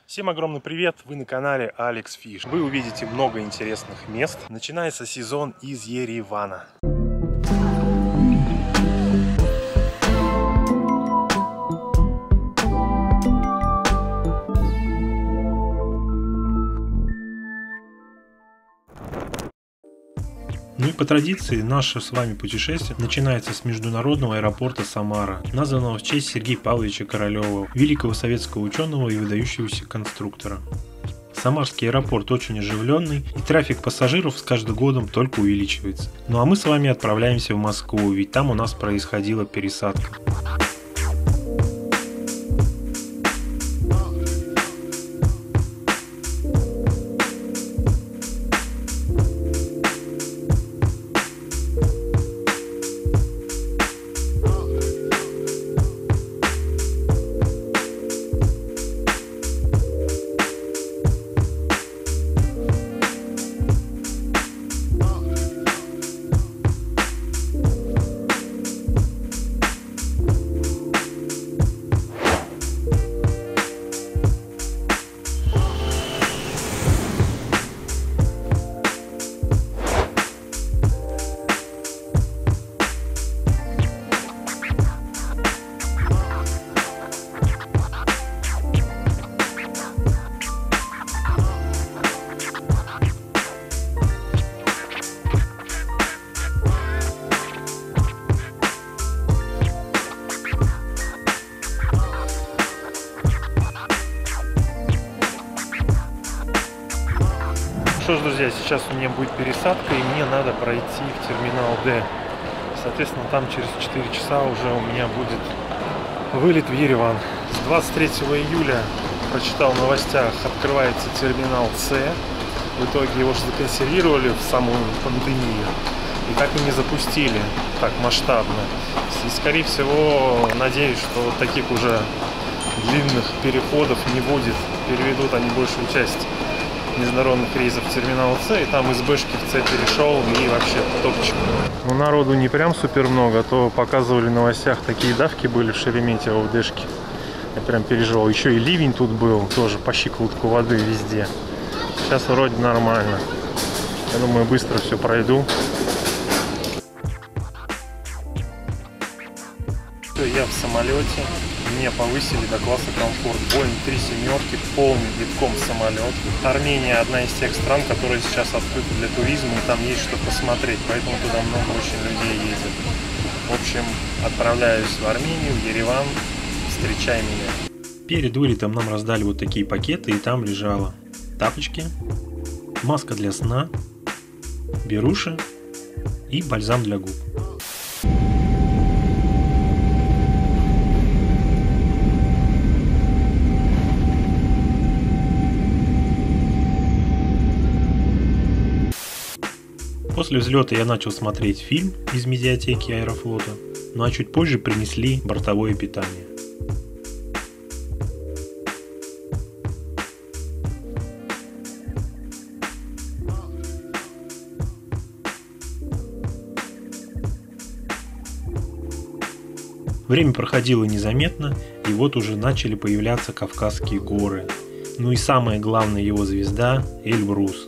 Всем огромный привет! Вы на канале Alex Fish. Вы увидите много интересных мест. Начинается сезон из Еревана. Ну и по традиции наше с вами путешествие начинается с международного аэропорта Самара, названного в честь Сергея Павловича Королева, великого советского ученого и выдающегося конструктора. Самарский аэропорт очень оживленный, и трафик пассажиров с каждым годом только увеличивается. Ну а мы с вами отправляемся в Москву, ведь там у нас происходила пересадка. Что ж, друзья, сейчас у меня будет пересадка, и мне надо пройти в терминал D. Соответственно, там через 4 часа уже у меня будет вылет в Ереван. С 23 июля, прочитал в новостях, открывается терминал C. В итоге его же законсервировали в самую пандемию. И так и не запустили так масштабно. И, скорее всего, надеюсь, что вот таких уже длинных переходов не будет. Переведут они большую часть международных рейсов в терминал С, и там из Бэшки в С перешел, и вообще топчик. Ну, народу не прям супер много, а то показывали в новостях, такие давки были в Шереметьево в Дэшке. Я прям переживал. Еще и ливень тут был, тоже по щиколотку воды везде. Сейчас вроде нормально. Я думаю, быстро все пройду. Все, я в самолете. Меня повысили до класса комфорт. Boeing 3 полным битком самолет. Армения одна из тех стран, которые сейчас открыты для туризма, и там есть что посмотреть, поэтому туда много очень людей ездит. В общем, отправляюсь в Армению, в Ереван. Встречай меня. Перед вылетом нам раздали вот такие пакеты, и там лежало тапочки, маска для сна, беруши и бальзам для губ. После взлета я начал смотреть фильм из медиатеки Аэрофлота, ну а чуть позже принесли бортовое питание. Время проходило незаметно, и вот уже начали появляться Кавказские горы. Ну и самая главная его звезда — Эльбрус.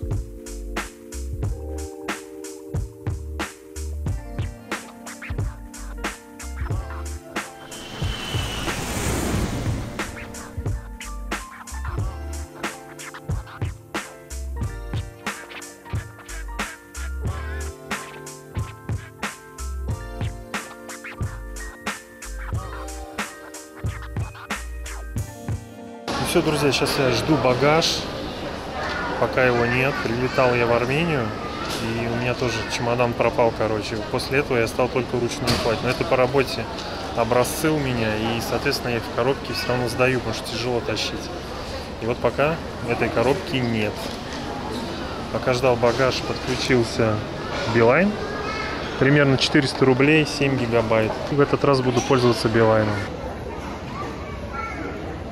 Все, друзья, сейчас я жду багаж, пока его нет. Прилетал я в Армению, и у меня тоже чемодан пропал, короче. После этого я стал только вручную класть. Но это по работе образцы у меня, и, соответственно, я их в коробке все равно сдаю, потому что тяжело тащить. И вот пока этой коробки нет. Пока ждал багаж, подключился Билайн. Примерно 400 рублей, 7 гигабайт. В этот раз буду пользоваться Билайном.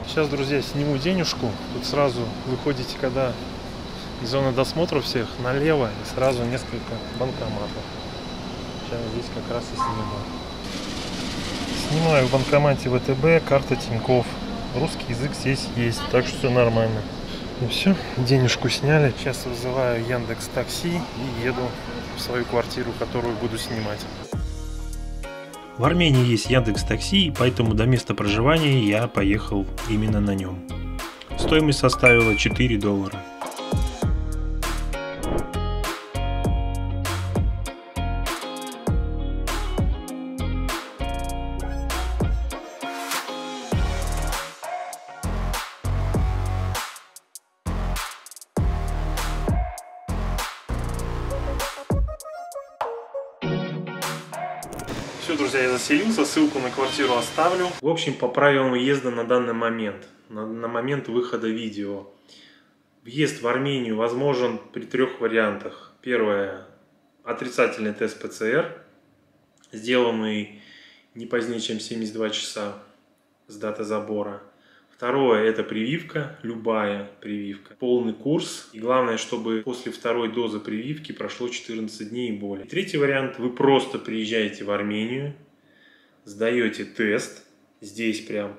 Сейчас, друзья, сниму денежку. Тут сразу выходите, когда из зоны досмотра всех, налево, и сразу несколько банкоматов. Сейчас здесь как раз и снимаю. Снимаю в банкомате ВТБ, карта Тинькофф. русский язык здесь есть, так что все нормально. Ну все, денежку сняли. Сейчас вызываю Яндекс.Такси и еду в свою квартиру, которую буду снимать. В Армении есть Яндекс.Такси, поэтому до места проживания я поехал именно на нем. Стоимость составила $4. Все, друзья, я заселился, ссылку на квартиру оставлю. В общем, по правилам въезда на данный момент, на момент выхода видео. Въезд в Армению возможен при 3 вариантах. Первое – отрицательный тест ПЦР, сделанный не позднее, чем 72 часа с даты забора. Второе – это прививка, любая прививка, полный курс. И главное, чтобы после второй дозы прививки прошло 14 дней и более. И третий вариант – вы просто приезжаете в Армению, сдаете тест, здесь прям,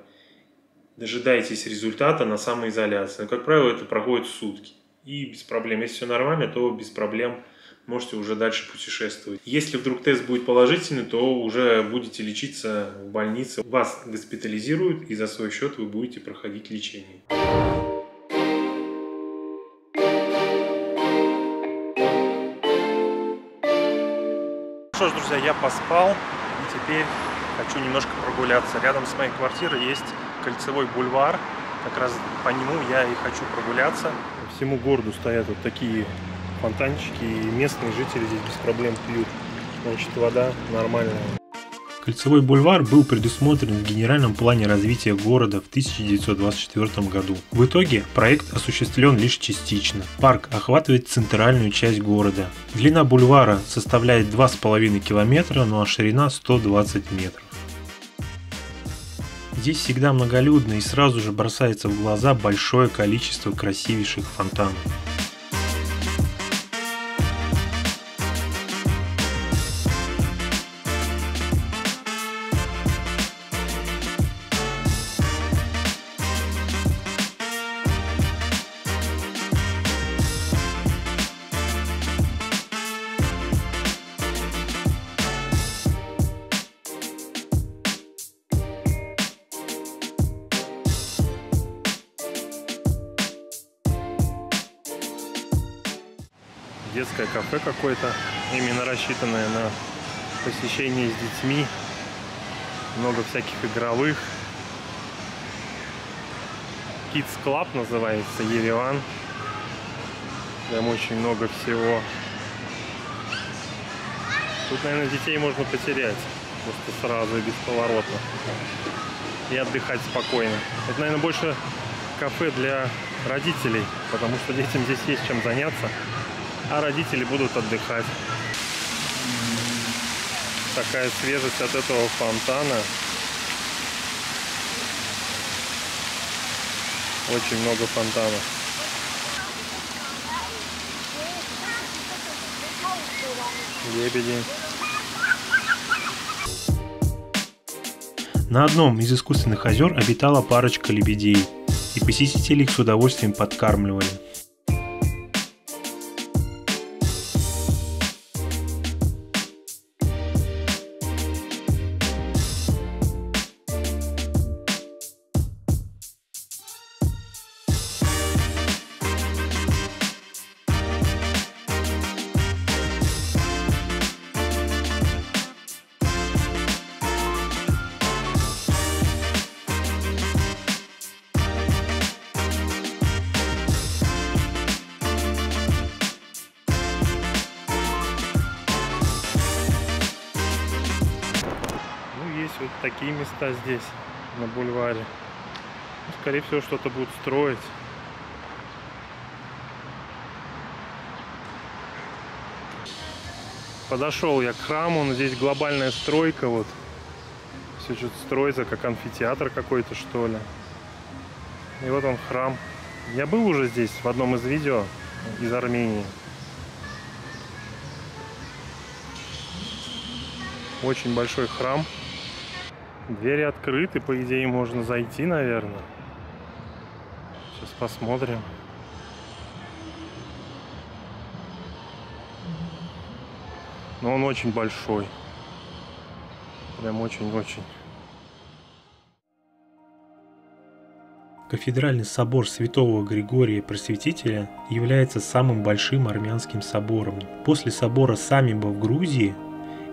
дожидаетесь результата на самоизоляции. Но, как правило, это проходит сутки. И без проблем. Если все нормально, то без проблем можете уже дальше путешествовать. Если вдруг тест будет положительный, то уже будете лечиться в больнице. Вас госпитализируют, и за свой счет вы будете проходить лечение. Что ж, друзья, я поспал, и теперь хочу немножко прогуляться. Рядом с моей квартирой есть Кольцевой бульвар. Как раз по нему я и хочу прогуляться. По всему городу стоят вот такие фонтанчики, и местные жители здесь без проблем пьют. Значит, вода нормальная. Кольцевой бульвар был предусмотрен в генеральном плане развития города в 1924 году. В итоге проект осуществлен лишь частично. Парк охватывает центральную часть города. Длина бульвара составляет 2,5 километра, ну а ширина 120 метров. Здесь всегда многолюдно, и сразу же бросается в глаза большое количество красивейших фонтанов. Детское кафе какое-то, именно рассчитанное на посещение с детьми. Много всяких игровых. Kids Club называется, Ереван. Там очень много всего. Тут, наверное, детей можно потерять. Просто сразу и бесповоротно. И отдыхать спокойно. Это, наверное, больше кафе для родителей, потому что детям здесь есть чем заняться. А родители будут отдыхать. Такая свежесть от этого фонтана. Очень много фонтанов. Лебеди. На одном из искусственных озер обитала парочка лебедей, и посетители их с удовольствием подкармливали. Вот такие места здесь, на бульваре. Скорее всего, что-то будут строить. Подошел я к храму, но здесь глобальная стройка, вот. Все что-то строится, как амфитеатр какой-то, что ли. И вот он, храм. Я был уже здесь в одном из видео из Армении. Очень большой храм. Двери открыты, по идее можно зайти, наверное. посмотрим. Но он очень большой. Прям очень-очень. Кафедральный собор Святого Григория Просветителя является самым большим армянским собором. После собора Самиба в Грузии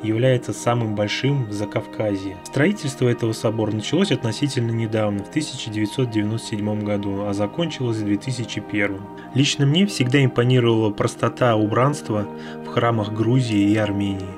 является самым большим в Закавказье. Строительство этого собора началось относительно недавно, в 1997 году, а закончилось в 2001. Лично мне всегда импонировала простота убранства в храмах Грузии и Армении.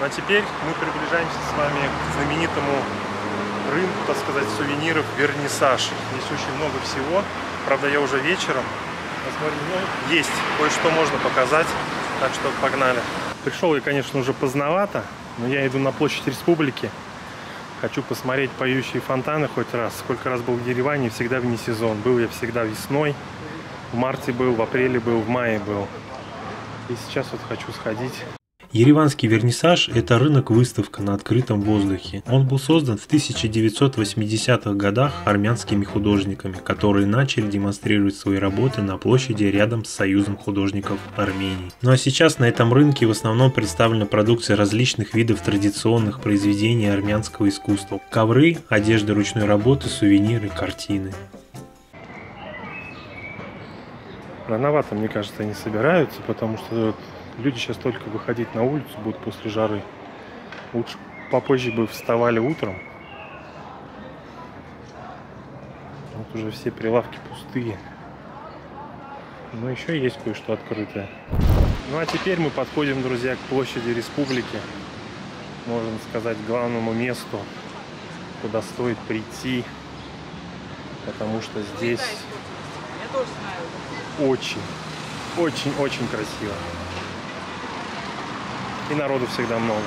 Ну а теперь мы приближаемся с вами к знаменитому рынку, так сказать, сувениров «Вернисаж». Здесь очень много всего. Правда, я уже вечером. Посмотрим, ну, есть. Кое-что можно показать. Так что погнали. Пришел я, конечно, уже поздновато, но я иду на площадь Республики. Хочу посмотреть поющие фонтаны хоть раз. Сколько раз был в Ереване, всегда вне сезон. Был я всегда весной. В марте был, в апреле был, в мае был. И сейчас вот хочу сходить. Ереванский вернисаж – это рынок-выставка на открытом воздухе. Он был создан в 1980-х годах армянскими художниками, которые начали демонстрировать свои работы на площади рядом с Союзом художников Армении. Ну а сейчас на этом рынке в основном представлена продукция различных видов традиционных произведений армянского искусства. Ковры, одежда ручной работы, сувениры, картины. Рановато, мне кажется, они собираются, потому что люди сейчас только выходить на улицу будут после жары. Лучше попозже бы вставали утром. Вот уже все прилавки пустые. Но еще есть кое-что открытое. Ну а теперь мы подходим, друзья, к площади Республики. Можно сказать, главному месту, куда стоит прийти. Потому что здесь очень красиво. И народу всегда много.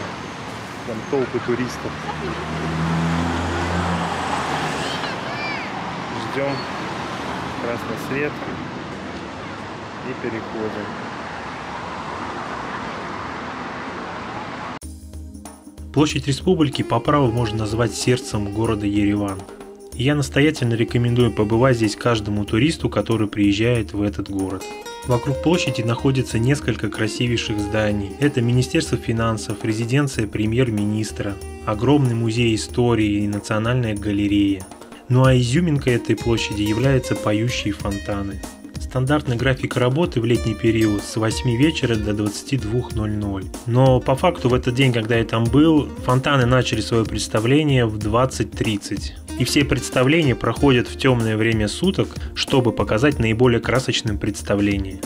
Там толпы туристов. Ждем красный свет и переходим. Площадь Республики по праву можно назвать сердцем города Ереван. И я настоятельно рекомендую побывать здесь каждому туристу, который приезжает в этот город. Вокруг площади находится несколько красивейших зданий. Это Министерство финансов, резиденция премьер-министра, огромный музей истории и национальная галерея. Ну а изюминкой этой площади являются поющие фонтаны. Стандартный график работы в летний период с 8 вечера до 22:00. Но по факту в этот день, когда я там был, фонтаны начали свое представление в 20:30. И все представления проходят в темное время суток, чтобы показать наиболее красочным представление.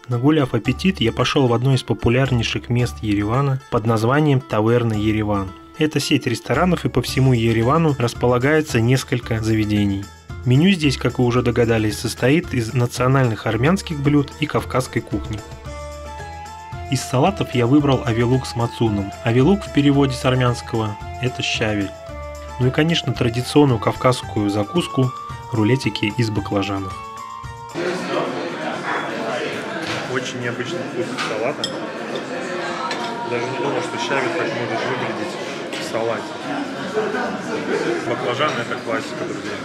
Нагуляв аппетит, я пошел в одно из популярнейших мест Еревана под названием Таверна Ереван. Это сеть ресторанов, и по всему Еревану располагается несколько заведений. Меню здесь, как вы уже догадались, состоит из национальных армянских блюд и кавказской кухни. Из салатов я выбрал авилук с мацуном. Авилук в переводе с армянского – это щавель. Ну и, конечно, традиционную кавказскую закуску – рулетики из баклажанов. Очень необычный вкус салата. Даже не думал, что щавель так может выглядеть в салате. Баклажаны – это классика, друзья.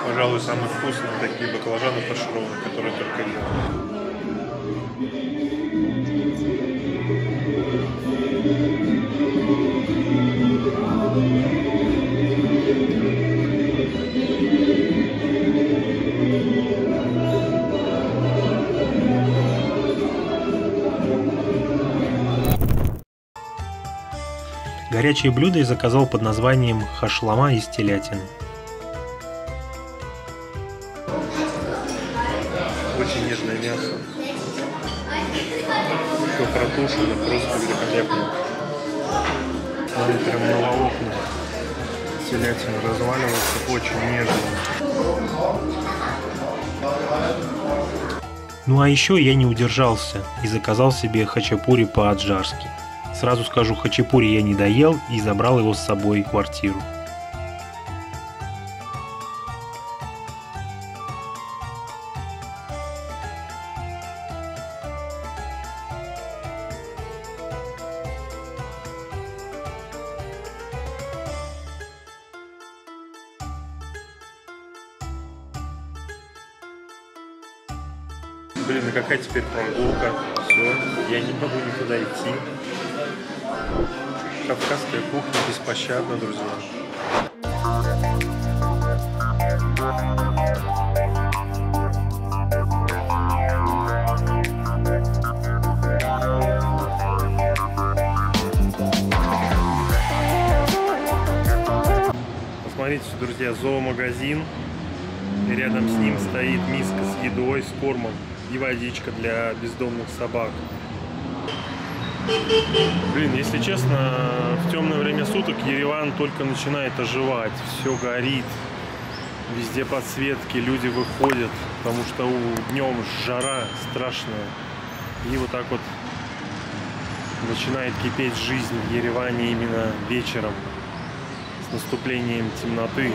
Пожалуй, самые вкусные такие баклажаны фаршированные, которые только ел. Горячее блюдо я заказал под названием хашлама из телятины. Очень нежное мясо. Все протушено, просто великолепно. Они прям на волокна. Телятина разваливается очень нежно. Ну а еще я не удержался и заказал себе хачапури по-аджарски. Сразу скажу, хачапури я не доел и забрал его с собой в квартиру. Блин, а какая теперь прогулка? Все, я не могу никуда идти. Кавказская кухня беспощадна, друзья. Посмотрите, друзья, зоомагазин. И рядом с ним стоит миска с едой, с кормом и водичка для бездомных собак. Блин, если честно, в темное время суток Ереван только начинает оживать. Все горит, везде подсветки, люди выходят, потому что днем жара страшная. И вот так вот начинает кипеть жизнь в Ереване именно вечером, с наступлением темноты.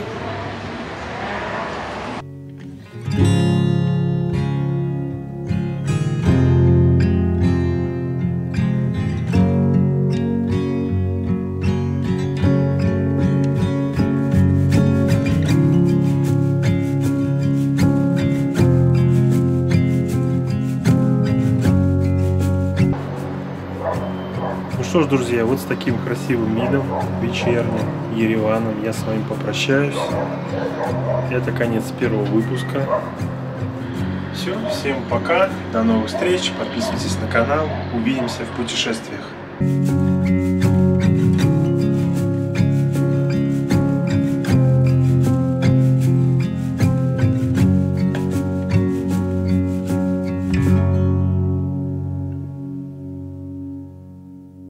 Ну что ж, друзья, вот с таким красивым видом вечерним Ереваном я с вами попрощаюсь. Это конец первого выпуска. Все, всем пока, до новых встреч, подписывайтесь на канал, увидимся в путешествиях.